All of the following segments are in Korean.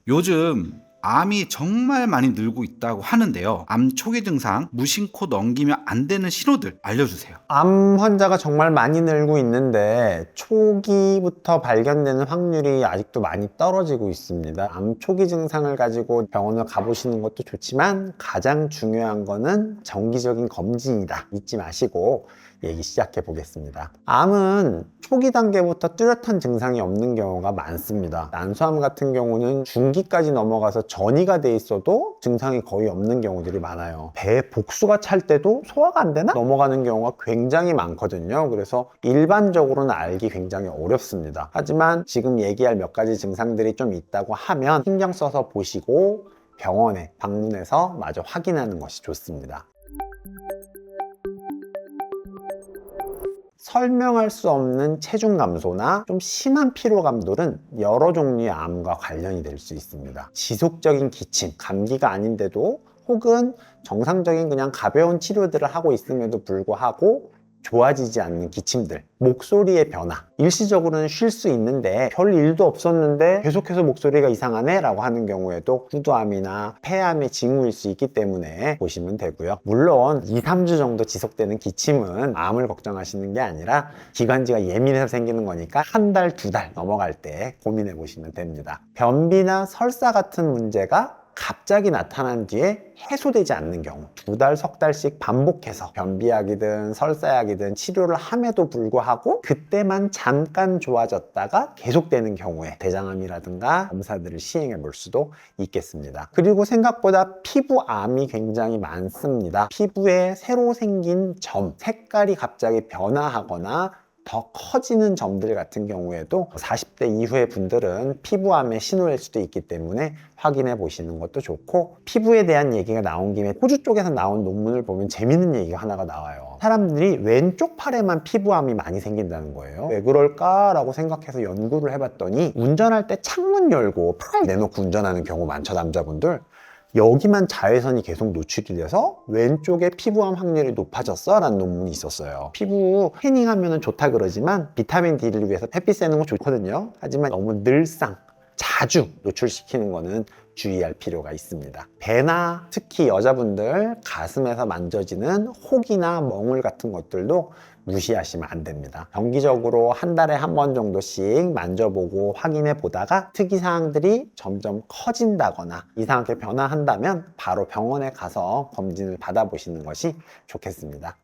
요즘 암이 정말 많이 늘고 있다고 하는데요. 암 초기 증상, 무심코 넘기면 안 되는 신호들 알려주세요. 암 환자가 정말 많이 늘고 있는데 초기부터 발견되는 확률이 아직도 많이 떨어지고 있습니다. 암 초기 증상을 가지고 병원을 가보시는 것도 좋지만 가장 중요한 거는 정기적인 검진이다. 잊지 마시고 얘기 시작해 보겠습니다. 암은 초기 단계부터 뚜렷한 증상이 없는 경우가 많습니다. 난소암 같은 경우는 중기까지 넘어가서 전이가 돼 있어도 증상이 거의 없는 경우들이 많아요. 배에 복수가 찰 때도 소화가 안 되나? 넘어가는 경우가 굉장히 많거든요. 그래서 일반적으로는 알기 굉장히 어렵습니다. 하지만 지금 얘기할 몇 가지 증상들이 좀 있다고 하면 신경 써서 보시고 병원에 방문해서 마저 확인하는 것이 좋습니다. 설명할 수 없는 체중 감소나 좀 심한 피로감들은 여러 종류의 암과 관련이 될 수 있습니다. 지속적인 기침, 감기가 아닌데도 혹은 정상적인 그냥 가벼운 치료들을 하고 있음에도 불구하고 좋아지지 않는 기침들, 목소리의 변화, 일시적으로는 쉴 수 있는데 별 일도 없었는데 계속해서 목소리가 이상하네 라고 하는 경우에도 후두암이나 폐암의 징후일 수 있기 때문에 보시면 되고요. 물론 2, 3주 정도 지속되는 기침은 암을 걱정하시는 게 아니라 기관지가 예민해서 생기는 거니까 한 달, 2달 넘어갈 때 고민해 보시면 됩니다. 변비나 설사 같은 문제가 갑자기 나타난 뒤에 해소되지 않는 경우 2달, 석 달씩 반복해서 변비약이든 설사약이든 치료를 함에도 불구하고 그때만 잠깐 좋아졌다가 계속되는 경우에 대장암이라든가 검사들을 시행해 볼 수도 있겠습니다. 그리고 생각보다 피부암이 굉장히 많습니다. 피부에 새로 생긴 점, 색깔이 갑자기 변화하거나 더 커지는 점들 같은 경우에도 40대 이후의 분들은 피부암의 신호일 수도 있기 때문에 확인해 보시는 것도 좋고, 피부에 대한 얘기가 나온 김에 호주 쪽에서 나온 논문을 보면 재밌는 얘기가 하나가 나와요. 사람들이 왼쪽 팔에만 피부암이 많이 생긴다는 거예요. 왜 그럴까라고 생각해서 연구를 해봤더니 운전할 때 창문 열고 팔 내놓고 운전하는 경우 많죠, 남자분들. 여기만 자외선이 계속 노출이 돼서 왼쪽에 피부암 확률이 높아졌어 라는 논문이 있었어요. 피부 태닝하면 좋다 그러지만 비타민 D를 위해서 햇빛 쐬는 거 좋거든요. 하지만 너무 늘상 자주 노출시키는 거는 주의할 필요가 있습니다. 배나 특히 여자분들 가슴에서 만져지는 혹이나 멍울 같은 것들도 무시하시면 안 됩니다. 정기적으로 한 달에 한 번 정도씩 만져보고 확인해 보다가 특이사항들이 점점 커진다거나 이상하게 변화한다면 바로 병원에 가서 검진을 받아보시는 것이 좋겠습니다.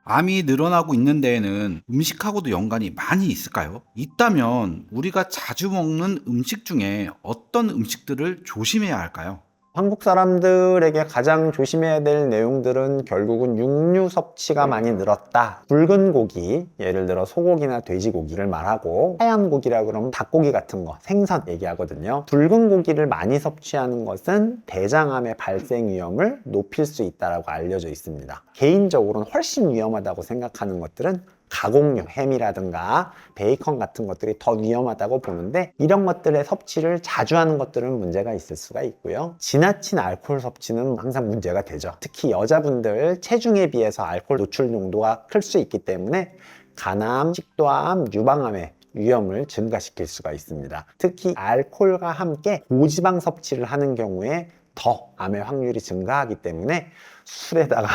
암이 늘어나고 있는 데에는 음식하고도 연관이 많이 있을까요? 있다면 우리가 자주 먹는 음식 중에 어떤 음식들을 조심해야 할까요? 한국 사람들에게 가장 조심해야 될 내용들은 결국은 육류 섭취가 많이 늘었다. 붉은 고기, 예를 들어 소고기나 돼지고기를 말하고, 하얀 고기라 그러면 닭고기 같은 거, 생선 얘기하거든요. 붉은 고기를 많이 섭취하는 것은 대장암의 발생 위험을 높일 수 있다고 알려져 있습니다. 개인적으로는 훨씬 위험하다고 생각하는 것들은 가공육, 햄이라든가 베이컨 같은 것들이 더 위험하다고 보는데, 이런 것들의 섭취를 자주 하는 것들은 문제가 있을 수가 있고요. 지나친 알코올 섭취는 항상 문제가 되죠. 특히 여자분들 체중에 비해서 알코올 노출 농도가 클 수 있기 때문에 간암, 식도암, 유방암의 위험을 증가시킬 수가 있습니다. 특히 알코올과 함께 고지방 섭취를 하는 경우에 더 암의 확률이 증가하기 때문에 술에다가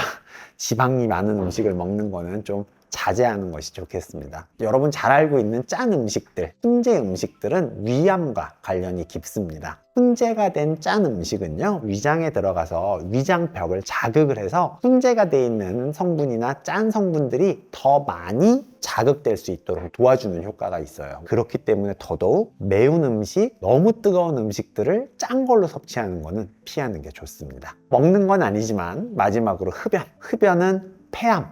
지방이 많은 음식을 먹는 거는 좀 자제하는 것이 좋겠습니다. 여러분 잘 알고 있는 짠 음식들, 훈제 음식들은 위암과 관련이 깊습니다. 훈제가 된 짠 음식은요, 위장에 들어가서 위장벽을 자극을 해서 훈제가 되어 있는 성분이나 짠 성분들이 더 많이 자극될 수 있도록 도와주는 효과가 있어요. 그렇기 때문에 더더욱 매운 음식, 너무 뜨거운 음식들을 짠 걸로 섭취하는 거는 피하는 게 좋습니다. 먹는 건 아니지만 마지막으로 흡연은 폐암,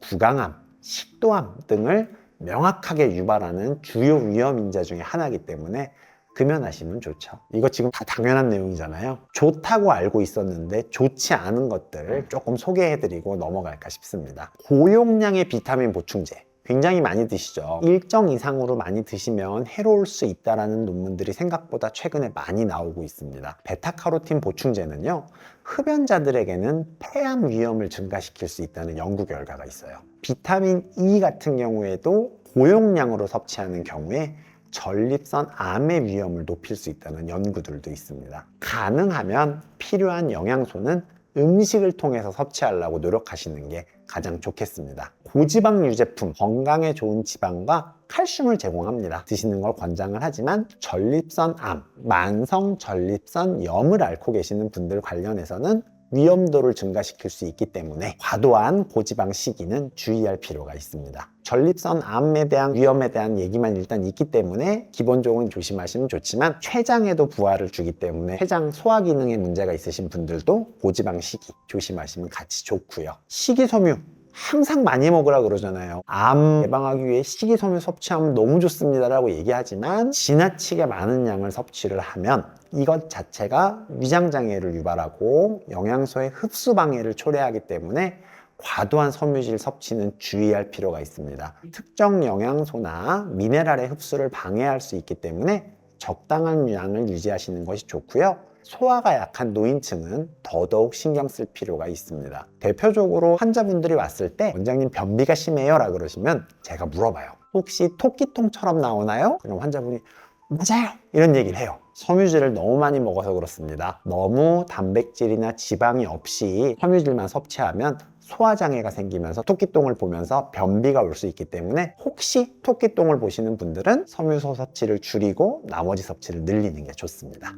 구강암, 식도암 등을 명확하게 유발하는 주요 위험인자 중에 하나이기 때문에 금연하시면 좋죠. 이거 지금 다 당연한 내용이잖아요. 좋다고 알고 있었는데 좋지 않은 것들을 조금 소개해드리고 넘어갈까 싶습니다. 고용량의 비타민 보충제 굉장히 많이 드시죠. 일정 이상으로 많이 드시면 해로울 수 있다는 논문들이 생각보다 최근에 많이 나오고 있습니다. 베타카로틴 보충제는요, 흡연자들에게는 폐암 위험을 증가시킬 수 있다는 연구 결과가 있어요. 비타민 E 같은 경우에도 고용량으로 섭취하는 경우에 전립선 암의 위험을 높일 수 있다는 연구들도 있습니다. 가능하면 필요한 영양소는 음식을 통해서 섭취하려고 노력하시는 게 가장 좋겠습니다. 고지방 유제품, 건강에 좋은 지방과 칼슘을 제공합니다. 드시는 걸 권장을 하지만 전립선 암, 만성 전립선염을 앓고 계시는 분들 관련해서는 위험도를 증가시킬 수 있기 때문에 과도한 고지방 식이는 주의할 필요가 있습니다. 전립선 암에 대한 위험에 대한 얘기만 일단 있기 때문에 기본적으로 조심하시면 좋지만 췌장에도 부하를 주기 때문에 췌장 소화 기능에 문제가 있으신 분들도 고지방 식이 조심하시면 같이 좋고요. 식이섬유 항상 많이 먹으라 그러잖아요. 암 예방하기 위해 식이섬유 섭취하면 너무 좋습니다라고 얘기하지만 지나치게 많은 양을 섭취를 하면 이것 자체가 위장장애를 유발하고 영양소의 흡수 방해를 초래하기 때문에 과도한 섬유질 섭취는 주의할 필요가 있습니다. 특정 영양소나 미네랄의 흡수를 방해할 수 있기 때문에 적당한 양을 유지하시는 것이 좋고요. 소화가 약한 노인층은 더더욱 신경 쓸 필요가 있습니다. 대표적으로 환자분들이 왔을 때 원장님 변비가 심해요 라고 그러시면 제가 물어봐요. 혹시 토끼통처럼 나오나요? 그럼 환자분이 맞아요! 이런 얘기를 해요. 섬유질을 너무 많이 먹어서 그렇습니다. 너무 단백질이나 지방이 없이 섬유질만 섭취하면 소화장애가 생기면서 토끼똥을 보면서 변비가 올 수 있기 때문에 혹시 토끼똥을 보시는 분들은 섬유소 섭취를 줄이고 나머지 섭취를 늘리는 게 좋습니다.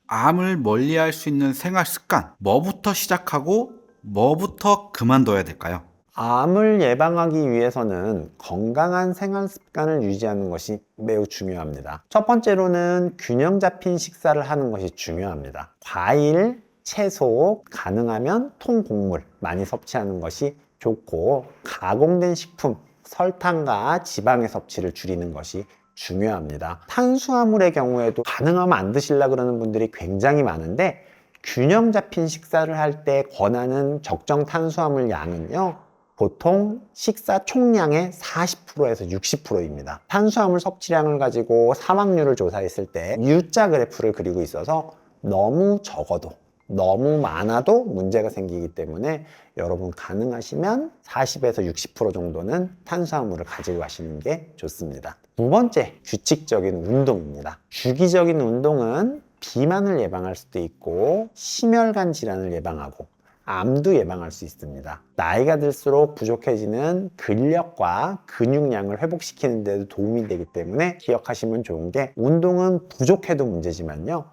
암을 멀리할 수 있는 생활 습관, 뭐부터 시작하고 뭐부터 그만둬야 될까요? 암을 예방하기 위해서는 건강한 생활 습관을 유지하는 것이 매우 중요합니다. 첫 번째로는 균형 잡힌 식사를 하는 것이 중요합니다. 과일, 채소, 가능하면 통곡물 많이 섭취하는 것이 좋고 가공된 식품, 설탕과 지방의 섭취를 줄이는 것이 중요합니다. 탄수화물의 경우에도 가능하면 안 드시려고 그러는 분들이 굉장히 많은데 균형 잡힌 식사를 할 때 권하는 적정 탄수화물 양은요 보통 식사 총량의 40%에서 60%입니다. 탄수화물 섭취량을 가지고 사망률을 조사했을 때 U자 그래프를 그리고 있어서 너무 적어도 너무 많아도 문제가 생기기 때문에 여러분 가능하시면 40에서 60% 정도는 탄수화물을 가지고 가시는 게 좋습니다. 두 번째, 규칙적인 운동입니다. 주기적인 운동은 비만을 예방할 수도 있고 심혈관 질환을 예방하고 암도 예방할 수 있습니다. 나이가 들수록 부족해지는 근력과 근육량을 회복시키는 데도 도움이 되기 때문에 기억하시면 좋은 게 운동은 부족해도 문제지만요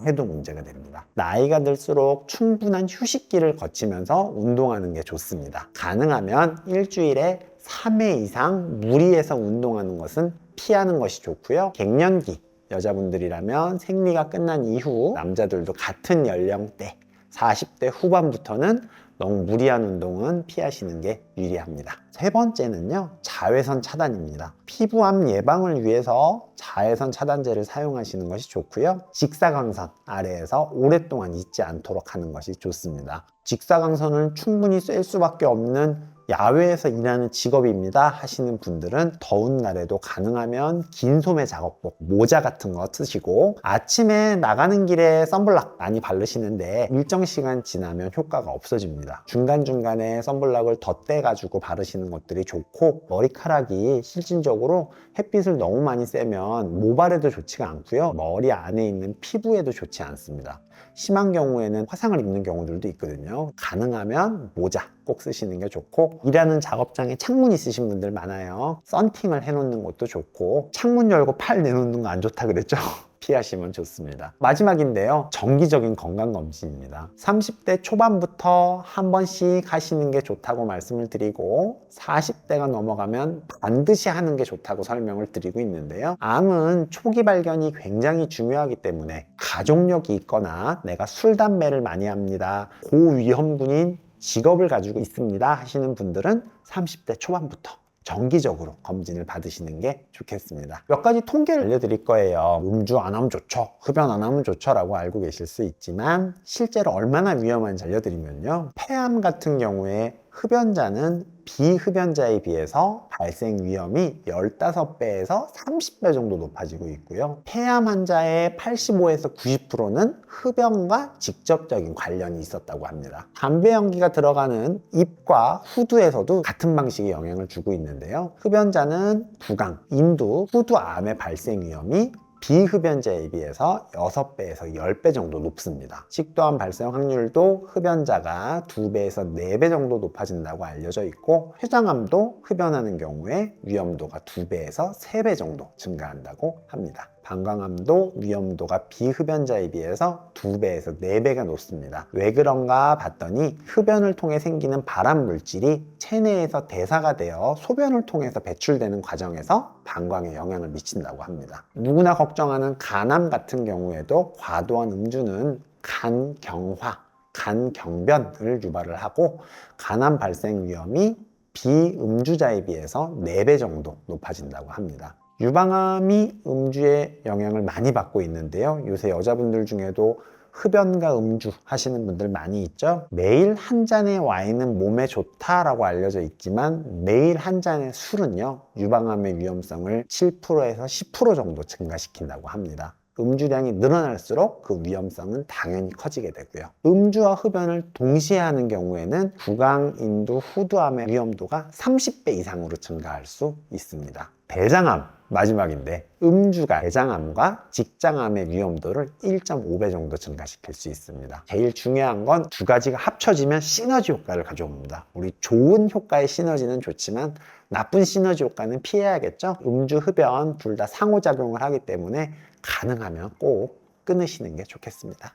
해도 문제가 됩니다. 나이가 들수록 충분한 휴식기를 거치면서 운동하는 게 좋습니다. 가능하면 일주일에 3회 이상 무리해서 운동하는 것은 피하는 것이 좋고요. 갱년기 여자분들이라면 생리가 끝난 이후 남자들도 같은 연령대 40대 후반부터는 너무 무리한 운동은 피하시는 게 유리합니다. 세 번째는요, 자외선 차단입니다. 피부암 예방을 위해서 자외선 차단제를 사용하시는 것이 좋고요. 직사광선 아래에서 오랫동안 있지 않도록 하는 것이 좋습니다. 직사광선을 충분히 쐴 수밖에 없는 야외에서 일하는 직업입니다 하시는 분들은 더운 날에도 가능하면 긴 소매 작업복, 모자 같은 거 쓰시고 아침에 나가는 길에 선블락 많이 바르시는데 일정 시간 지나면 효과가 없어집니다. 중간중간에 선블락을 덧대가지고 바르시는 것들이 좋고 머리카락이 실질적으로 햇빛을 너무 많이 쐬면 모발에도 좋지가 않고요. 머리 안에 있는 피부에도 좋지 않습니다. 심한 경우에는 화상을 입는 경우들도 있거든요. 가능하면 모자 꼭 쓰시는 게 좋고 일하는 작업장에 창문 있으신 분들 많아요. 썬팅을 해놓는 것도 좋고 창문 열고 팔 내놓는 거 안 좋다 그랬죠? 피하시면 좋습니다. 마지막인데요. 정기적인 건강검진입니다. 30대 초반부터 한 번씩 하시는 게 좋다고 말씀을 드리고 40대가 넘어가면 반드시 하는 게 좋다고 설명을 드리고 있는데요. 암은 초기 발견이 굉장히 중요하기 때문에 가족력이 있거나 내가 술, 담배를 많이 합니다. 고위험군인 직업을 가지고 있습니다 하시는 분들은 30대 초반부터 정기적으로 검진을 받으시는 게 좋겠습니다. 몇 가지 통계를 알려드릴 거예요. 음주 안 하면 좋죠, 흡연 안 하면 좋죠 라고 알고 계실 수 있지만 실제로 얼마나 위험한지 알려드리면요, 폐암 같은 경우에 흡연자는 비흡연자에 비해서 발생 위험이 15배에서 30배 정도 높아지고 있고요. 폐암 환자의 85에서 90%는 흡연과 직접적인 관련이 있었다고 합니다. 담배 연기가 들어가는 잎과 후두에서도 같은 방식의 영향을 주고 있는데요. 흡연자는 부강, 인두, 후두암의 발생 위험이 비흡연자에 비해서 6배에서 10배 정도 높습니다. 식도암 발생 확률도 흡연자가 2배에서 4배 정도 높아진다고 알려져 있고, 췌장암도 흡연하는 경우에 위험도가 2배에서 3배 정도 증가한다고 합니다. 방광암도 위험도가 비흡연자에 비해서 2배에서 4배가 높습니다. 왜 그런가 봤더니 흡연을 통해 생기는 발암 물질이 체내에서 대사가 되어 소변을 통해서 배출되는 과정에서 방광에 영향을 미친다고 합니다. 누구나 걱정하는 간암 같은 경우에도 과도한 음주는 간경화, 간경변을 유발을 하고 간암 발생 위험이 비음주자에 비해서 4배 정도 높아진다고 합니다. 유방암이 음주의 영향을 많이 받고 있는데요. 요새 여자분들 중에도 흡연과 음주 하시는 분들 많이 있죠. 매일 한 잔의 와인은 몸에 좋다라고 알려져 있지만 매일 한 잔의 술은요, 유방암의 위험성을 7%에서 10% 정도 증가시킨다고 합니다. 음주량이 늘어날수록 그 위험성은 당연히 커지게 되고요. 음주와 흡연을 동시에 하는 경우에는 부강, 인두, 후두암의 위험도가 30배 이상으로 증가할 수 있습니다. 대장암 마지막인데, 음주가 대장암과 직장암의 위험도를 1.5배 정도 증가시킬 수 있습니다. 제일 중요한 건 두 가지가 합쳐지면 시너지 효과를 가져옵니다. 우리 좋은 효과의 시너지는 좋지만 나쁜 시너지 효과는 피해야겠죠. 음주, 흡연 둘 다 상호작용을 하기 때문에 가능하면 꼭 끊으시는 게 좋겠습니다.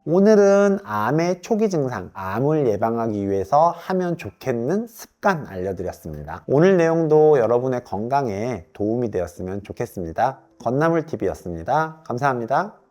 오늘은 암의 초기 증상, 암을 예방하기 위해서 하면 좋겠는 습관 알려드렸습니다. 오늘 내용도 여러분의 건강에 도움이 되었으면 좋겠습니다. 건나물TV였습니다. 감사합니다.